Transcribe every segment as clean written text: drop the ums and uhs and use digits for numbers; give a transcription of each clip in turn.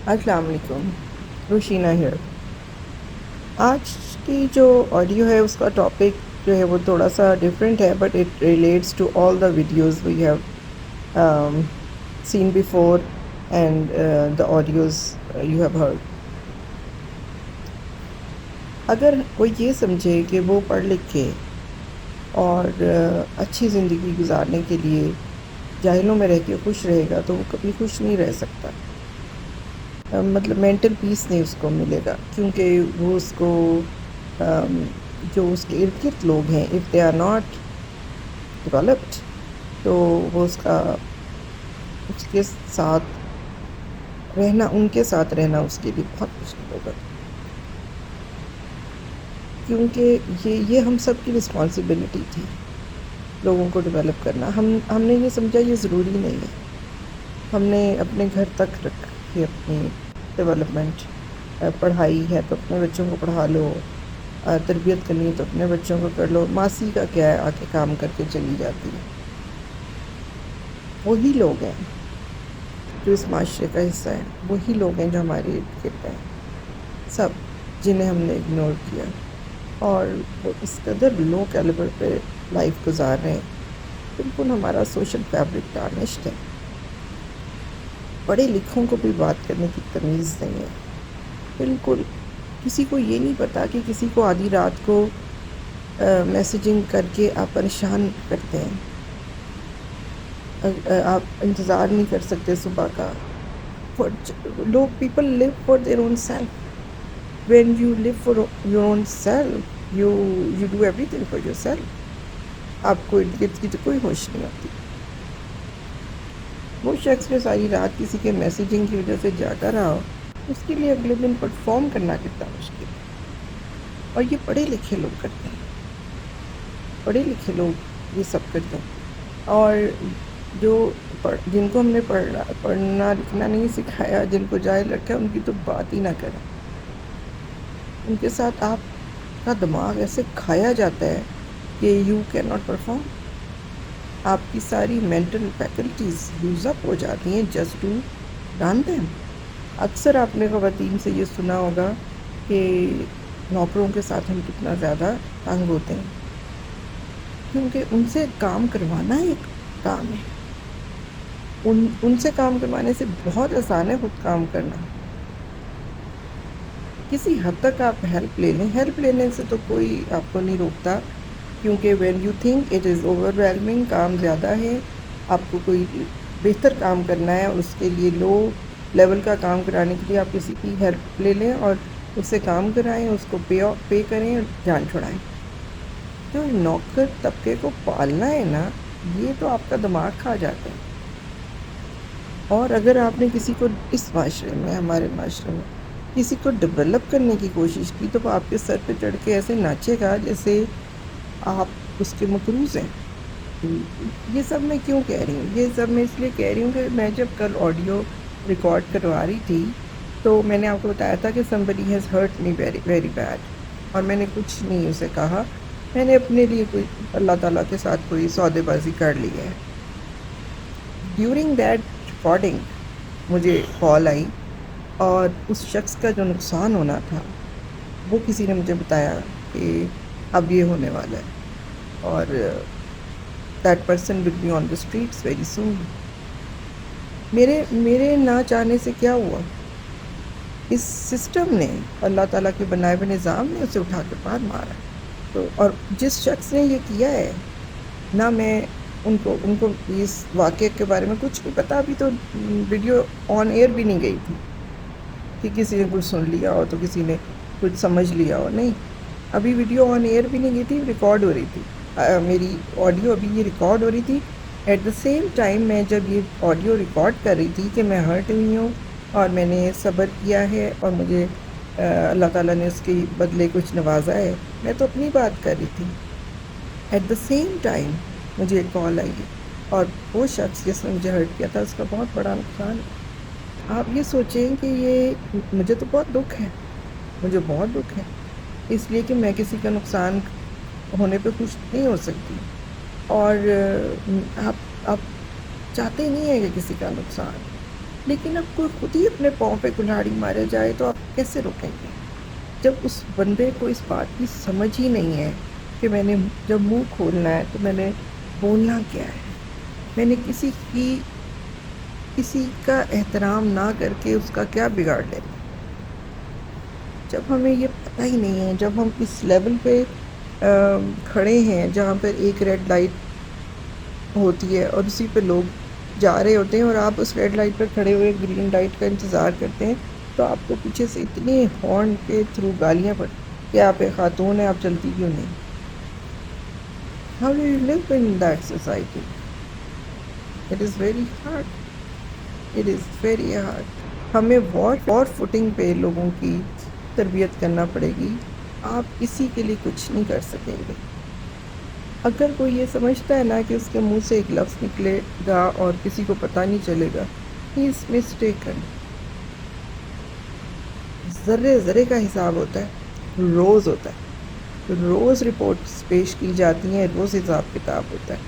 السلام علیکم. روشینہ ہیئر. آج کی جو آڈیو ہے اس کا ٹاپک جو ہے وہ تھوڑا سا ڈفرینٹ ہے but it relates to all the videos we have seen before and the audios you have heard. اگر کوئی یہ سمجھے کہ وہ پڑھ لکھ کے اور اچھی زندگی گزارنے کے لیے جاہلوں میں رہ کے خوش رہے گا تو وہ کبھی خوش نہیں رہ سکتا. مطلب مینٹل پیس نہیں اس کو ملے گا کیونکہ وہ اس کو جو اس کے ارد گرد لوگ ہیں if they are not developed تو وہ اس کے ساتھ رہنا ان کے ساتھ رہنا اس کے لیے بہت مشکل ہوگا کیونکہ یہ ہم سب کی رسپانسبلٹی تھی لوگوں کو ڈیولپ کرنا. ہم نے یہ سمجھا یہ ضروری نہیں ہے. ہم نے اپنے گھر تک رکھی اپنی ڈیولپمنٹ. پڑھائی ہے تو اپنے بچوں کو پڑھا لو, تربیت کرنی ہے تو اپنے بچوں کو کر لو, ماسی کا کیا ہے آ کے کام کر کے چلی جاتی ہے. وہی لوگ ہیں جو اس معاشرے کا حصہ ہیں, وہی لوگ ہیں جو ہمارے ارد گرد ہیں سب, جنہیں ہم نے اگنور کیا اور وہ اس قدر لو کیلیبر پہ لائف گزار رہے ہیں. بالکل ہمارا سوشل فیبرک ٹارنشڈ ہے. پڑھے لکھوں کو بھی بات کرنے کی تمیز نہیں ہے. بالکل کسی کو یہ نہیں پتا کہ کسی کو آدھی رات کو میسیجنگ کر کے آپ پریشان کرتے ہیں. آپ انتظار نہیں کر سکتے صبح کا. لوگ people live for their own self. When you live for your own self you do everything for yourself. آپ کو ارد گرد کی تو کوئی ہوش نہیں ہوتی. وہ شخص جو ساری رات کسی کے میسیجنگ کی وجہ سے جاگا رہا ہو اس کے لیے اگلے دن پرفارم کرنا کتنا مشکل ہے. اور یہ پڑھے لکھے لوگ کرتے ہیں. پڑھے لکھے لوگ یہ سب کرتے ہیں. اور جن کو ہم نے پڑھنا لکھنا نہیں سکھایا, جن کو جاہل رکھا ان کی تو بات ہی نہ کریں. ان کے ساتھ آپ کا دماغ ایسے کھایا جاتا ہے کہ یو کین ناٹ پرفارم. آپ کی ساری مینٹل فیکلٹیز یوز اپ ہو جاتی ہیں جسٹ ٹو رن دیم. اکثر آپ نے خواتین سے یہ سنا ہوگا کہ نوکروں کے ساتھ ہم کتنا زیادہ تنگ ہوتے ہیں کیونکہ ان سے کام کروانا ایک کام ہے. ان سے کام کروانے سے بہت آسان ہے خود کام کرنا. کسی حد تک آپ ہیلپ لے لیں. ہیلپ لینے سے تو کوئی آپ کو نہیں روکتا کیونکہ when you think it is overwhelming, کام زیادہ ہے, آپ کو کوئی بہتر کام کرنا ہے اور اس کے لیے لو لیول کا کام کرانے کے لیے آپ کسی کی ہیلپ لے لیں اور اس سے کام کرائیں, اس کو پے کریں اور جان چھڑائیں. جو نوکر طبقے کو پالنا ہے نا, یہ تو آپ کا دماغ کھا جاتا ہے. اور اگر آپ نے کسی کو اس معاشرے میں, ہمارے معاشرے میں کسی کو ڈیولپ کرنے کی کوشش کی تو وہ آپ کے سر پہ چڑھ کے ایسے ناچے گا جیسے آپ اس کے مقروض ہیں. یہ سب میں کیوں کہہ رہی ہوں؟ یہ سب میں اس لیے کہہ رہی ہوں کہ میں جب کل آڈیو ریکارڈ کروا رہی تھی تو میں نے آپ کو بتایا تھا کہ somebody has hurt me very very bad اور میں نے کچھ نہیں اسے کہا. میں نے اپنے لیے کوئی اللہ تعالیٰ کے ساتھ کوئی سودے بازی کر لی ہے. ڈیورنگ دیٹ ریکارڈنگ مجھے کال آئی اور اس شخص کا جو نقصان ہونا تھا وہ کسی نے مجھے بتایا کہ اب یہ ہونے والا ہے اور that person will be on the streets very soon. میرے نہ چاہنے سے کیا ہوا, اس سسٹم نے, اللہ تعالیٰ کے بنائے ہوئے نظام نے اسے اٹھا کے باہر مارا. تو اور جس شخص نے یہ کیا ہے نہ میں ان کو اس واقعے کے بارے میں کچھ نہیں پتا. ابھی تو ویڈیو آن ایئر بھی نہیں گئی تھی کہ کسی نے کچھ سن لیا ہو تو کسی نے کچھ سمجھ لیا ہو. نہیں, ابھی ویڈیو آن ایئر بھی نہیں گئی تھی, ریکارڈ ہو رہی تھی. میری آڈیو ابھی یہ ریکارڈ ہو رہی تھی. ایٹ دا سیم ٹائم میں جب یہ آڈیو ریکارڈ کر رہی تھی کہ میں ہرٹ ہوئی ہوں اور میں نے صبر کیا ہے اور مجھے اللہ تعالیٰ نے اس کے بدلے کچھ نوازا ہے, میں تو اپنی بات کر رہی تھی. ایٹ دا سیم ٹائم مجھے ایک کال آئی ہے اور وہ شخص جس نے مجھے ہرٹ کیا تھا اس کا بہت بڑا نقصان ہے. آپ یہ سوچیں کہ یہ مجھے تو بہت دکھ ہے, مجھے بہت دکھ ہے اس لیے کہ میں کسی کا نقصان ہونے پہ خوش نہیں ہو سکتی. اور آپ چاہتے نہیں ہیں کہ کسی کا نقصان. لیکن اب کوئی خود ہی اپنے پاؤں پہ کلہاڑی مارے جائے تو آپ کیسے روکیں گے؟ جب اس بندے کو اس بات کی سمجھ ہی نہیں ہے کہ میں نے جب منہ کھولنا ہے تو میں نے بولنا کیا ہے، میں نے کسی کا احترام نہ کر کے اس کا کیا بگاڑ لینا۔ جب ہمیں یہ پتہ ہی نہیں ہے، جب ہم اس لیول پہ کھڑے ہیں جہاں پر ایک ریڈ لائٹ ہوتی ہے اور اسی پہ لوگ جا رہے ہوتے ہیں اور آپ اس ریڈ لائٹ پر کھڑے ہوئے گرین لائٹ کا انتظار کرتے ہیں، تو آپ کو پیچھے سے اتنی ہارن کے تھرو گالیاں پڑ کہ آپ ایک خاتون ہیں، آپ چلتی کیوں نہیں؟ How do you live in that society? It is very hard, it is very hard. ہمیں وار فوٹنگ پہ لوگوں کی تربیت کرنا پڑے گی، آپ کسی کے لیے کچھ نہیں کر سکیں گے۔ اگر کوئی یہ سمجھتا ہے نا کہ اس کے منہ سے ایک لفظ نکلے گا اور کسی کو پتہ نہیں چلے گا، ہی از مسٹیکن۔ ذرے ذرے کا حساب ہوتا ہے، روز ہوتا ہے، روز رپورٹس پیش کی جاتی ہیں، روز حساب کتاب ہوتا ہے۔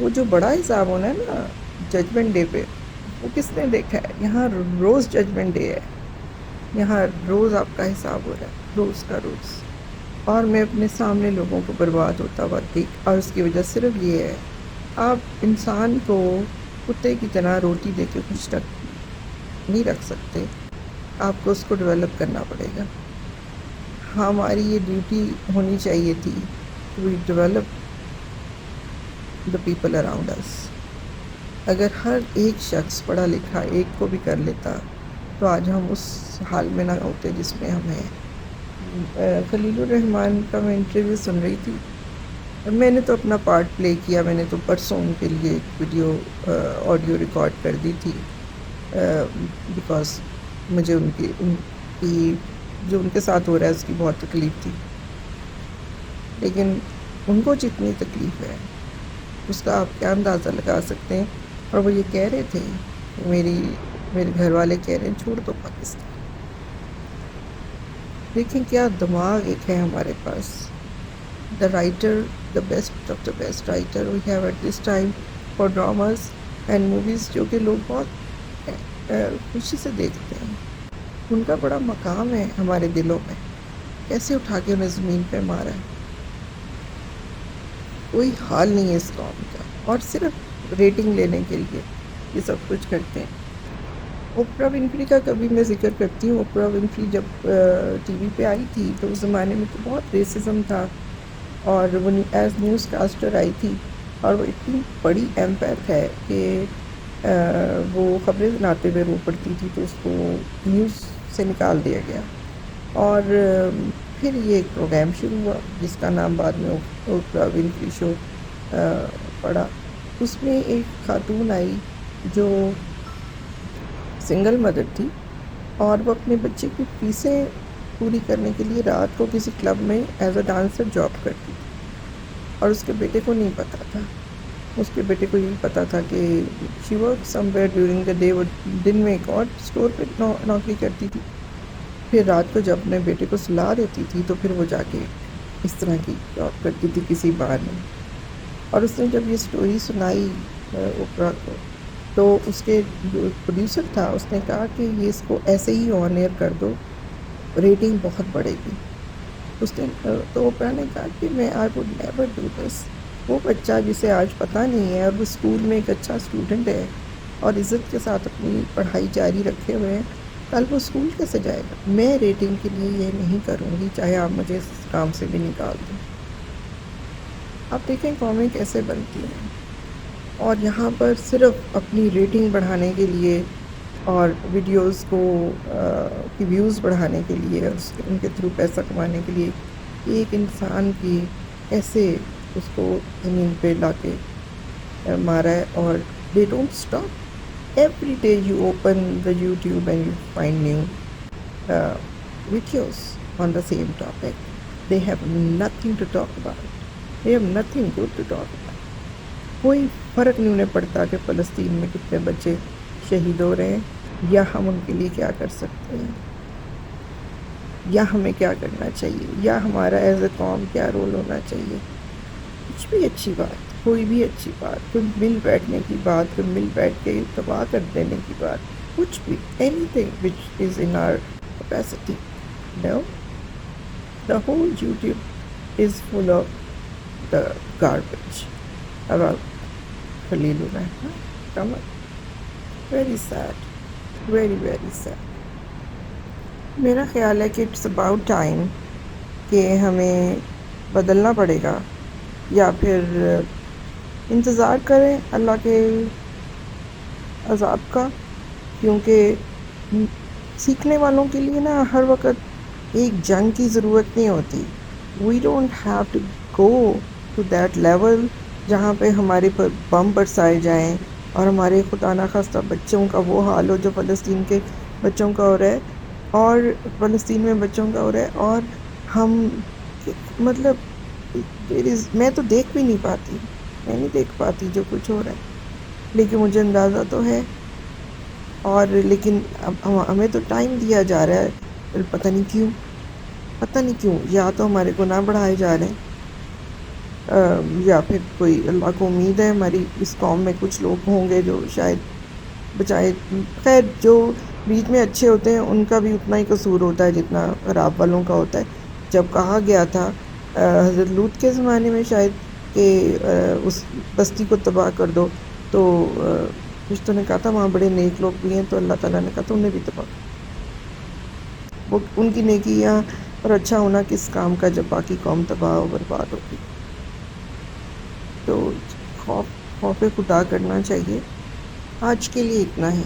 وہ جو بڑا حساب ہونا ہے نا ججمنٹ ڈے پہ، وہ کس نے دیکھا ہے؟ یہاں روز ججمنٹ ڈے ہے، یہاں روز آپ کا حساب ہو رہا ہے، روز کا روز۔ اور میں اپنے سامنے لوگوں کو برباد ہوتا ہوا دیکھ، اور اس کی وجہ صرف یہ ہے، آپ انسان کو کتے کی طرح روٹی دے کے خوش نہیں رکھ سکتے، آپ کو اس کو ڈیولپ کرنا پڑے گا۔ ہماری یہ ڈیوٹی ہونی چاہیے تھی کہ we develop the people around us. اگر ہر ایک شخص پڑھا لکھا ایک کو بھی کر لیتا تو آج ہم اس حال میں نہ ہوتے جس میں ہم ہیں۔ خلیل الرحمان کا میں انٹرویو سن رہی تھی، میں نے تو اپنا پارٹ پلے کیا، میں نے تو پرسوں ان کے لیے ایک ویڈیو آڈیو ریکارڈ کر دی تھی، بیکاز مجھے ان کی جو ان کے ساتھ ہو رہا ہے اس کی بہت تکلیف تھی، لیکن ان کو جتنی تکلیف ہے اس کا آپ کیا اندازہ لگا سکتے ہیں؟ اور وہ یہ کہہ رہے تھے، میرے گھر والے کہہ رہے ہیں چھوڑ دو پاکستان۔ دیکھیں کیا دماغ ایک ہے ہمارے پاس۔ The writer, the best of the best writer we have at this time for dramas and movies, جو کہ لوگ بہت خوشی سے دیکھتے ہیں، ان کا بڑا مقام ہے ہمارے دلوں میں۔ کیسے اٹھا کے انہیں زمین پہ مارا ہے، کوئی حال نہیں ہے اس قوم کا، اور صرف ریٹنگ لینے کے لیے یہ سب کچھ کرتے ہیں۔ اوپرا ونفری کا کبھی میں ذکر کرتی ہوں، اوپرا ونفری جب ٹی وی پہ آئی تھی تو اس زمانے میں تو بہت ریسزم تھا، اور وہ ایز نیوز کاسٹر آئی تھی، اور وہ اتنی بڑی ایمپیتھ ہے کہ وہ خبریں سناتے ہوئے رو پڑتی تھی تو اس کو نیوز سے نکال دیا گیا، اور پھر یہ ایک پروگرام شروع ہوا جس کا نام بعد میں اوپرا ونفری شو پڑا۔ اس میں ایک خاتون آئی جو سنگل مدر تھی، اور وہ اپنے بچے کی فیسیں پوری کرنے کے لیے رات کو کسی کلب میں ایز اے ڈانسر جاب کرتی تھی، اور اس کے بیٹے کو نہیں پتہ تھا۔ اس کے بیٹے کو یہی پتہ تھا کہ she work some where during the day, وہ دن میں ایک اور اسٹور پہ نوکری کرتی تھی، پھر رات کو جب اپنے بیٹے کو سلا دیتی تھی تو پھر وہ جا کے اس طرح کی جاب کرتی تھی کسی بار میں۔ اور اس نے جب یہ سٹوری سنائی اوپرا کو، تو اس کے جو پروڈیوسر تھا اس نے کہا کہ یہ اس کو ایسے ہی آن ایئر کر دو، ریٹنگ بہت بڑھے گی۔ تو اوپرا نے کہا کہ میں I would never do this. وہ بچہ جسے آج پتہ نہیں ہے اور وہ اسکول میں ایک اچھا اسٹوڈنٹ ہے اور عزت کے ساتھ اپنی پڑھائی جاری رکھے ہوئے ہیں، کل وہ اسکول کیسے جائے گا؟ میں ریٹنگ کے لیے یہ نہیں کروں گی، چاہے آپ مجھے اس کام سے بھی نکال دیں۔ آپ دیکھیں قومیں کیسے بنتی ہیں، اور یہاں پر صرف اپنی ریٹنگ بڑھانے کے لیے اور ویڈیوز کو کی ویوز بڑھانے کے لیے اور ان کے تھرو پیسہ کمانے کے لیے ایک انسان کی ایسے اس کو زمین پہ لا کے مارا ہے، اور they don't stop. Every day you open the YouTube and you find new videos on the same topic. They have nothing to talk about. They have nothing good to talk about. کوئی فرق نہیں انہیں پڑتا کہ فلسطین میں کتنے بچے شہید ہو رہے ہیں، یا ہم ان کے لیے کیا کر سکتے ہیں، یا ہمیں کیا کرنا چاہیے، یا ہمارا ایز اے قوم کیا رول ہونا چاہیے، کچھ بھی اچھی بات کوئی بھی اچھی بات، کوئی مل بیٹھنے کی بات، کوئی مل بیٹھ کے تباہ کر دینے کی بات، کچھ بھی anything which is in our capacity. No, the whole YouTube is full of the garbage about Khalil ur Rehman. Come on. Very sad. Very, very sad. میرا خیال ہے کہ اٹس اباؤٹ ٹائم کہ ہمیں بدلنا پڑے گا، یا پھر انتظار کریں اللہ کے عذاب کا. کیونکہ سیکھنے والوں کے لیے نا ہر وقت ایک جنگ کی ضرورت نہیں ہوتی. We don't have to go to that level جہاں پہ ہمارے پر بم برسائے جائیں اور ہمارے خدا نخواستہ بچوں کا وہ حال ہو جو فلسطین کے بچوں کا ہو رہا ہے، اور فلسطین میں بچوں کا ہو رہا ہے. اور ہم مطلب میں تو دیکھ بھی نہیں پاتی، میں نہیں دیکھ پاتی جو کچھ ہو رہا ہے، لیکن مجھے اندازہ تو ہے. اور لیکن اب ہمیں تو ٹائم دیا جا رہا ہے، پتہ نہیں کیوں یا تو ہمارے گناہ بڑھائے جا رہے ہیں، یا پھر کوئی اللہ کو امید ہے ہماری اس قوم میں کچھ لوگ ہوں گے جو شاید بچائے. خیر، جو بیچ میں اچھے ہوتے ہیں ان کا بھی اتنا ہی قصور ہوتا ہے جتنا خراب والوں کا ہوتا ہے. جب کہا گیا تھا حضرت لوط کے زمانے میں شاید کہ اس بستی کو تباہ کر دو، تو فرشتوں نے کہا تھا وہاں بڑے نیک لوگ بھی ہیں، تو اللہ تعالیٰ نے کہا تو انہیں بھی تباہ کر. وہ ان کی نیکیاں اور اچھا ہونا کس کام کا جب باقی قوم تباہ و برباد ہوگی. تو خوف خدا کرنا چاہیے. آج کے لیے اتنا ہی.